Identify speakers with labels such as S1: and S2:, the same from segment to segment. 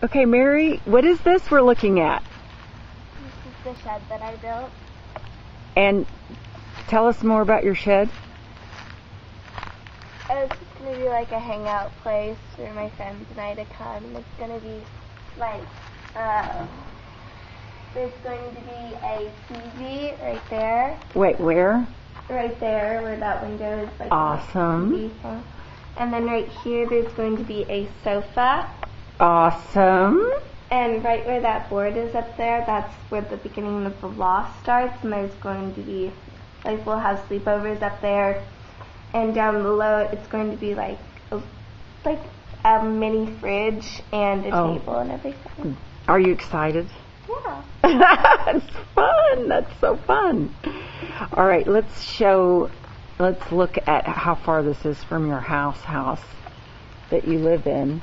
S1: Okay, Mary, what is this we're looking at?
S2: This is the shed that I built.
S1: And tell us more about your shed.
S2: It's just going to be like a hangout place for my friends and I to come. It's going to be like, there's going to be a TV right there.
S1: Wait, where?
S2: Right there, where that window is. Like
S1: Awesome.
S2: TV thing. And then right here, there's going to be a sofa.
S1: Awesome.
S2: And right where that board is up there, that's where the beginning of the loft starts. And there's going to be, like, we'll have sleepovers up there. And down below, it's going to be like a mini fridge and a table and everything.
S1: Are you excited?
S2: Yeah.
S1: That's fun. That's so fun. All right, let's look at how far this is from your house that you live in.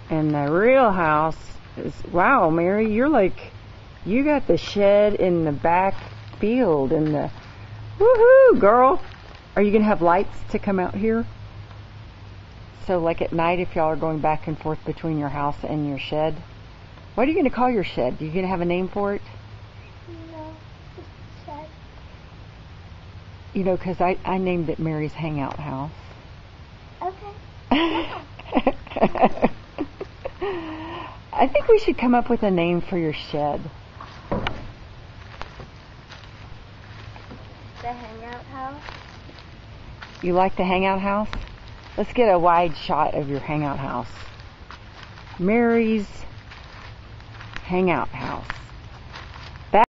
S1: And the real house is, wow, Mary, you got the shed in the back field and the, woohoo, girl. Are you going to have lights to come out here? So like at night if y'all are going back and forth between your house and your shed? What are you going to call your shed? Are you going to have a name for it?
S2: No, just shed.
S1: You know, because I named it Mary's Hangout House.
S2: Okay.
S1: I think we should come up with a name for your shed.
S2: The hangout house.
S1: You like the hangout house? Let's get a wide shot of your hangout house. Mary's Hangout House.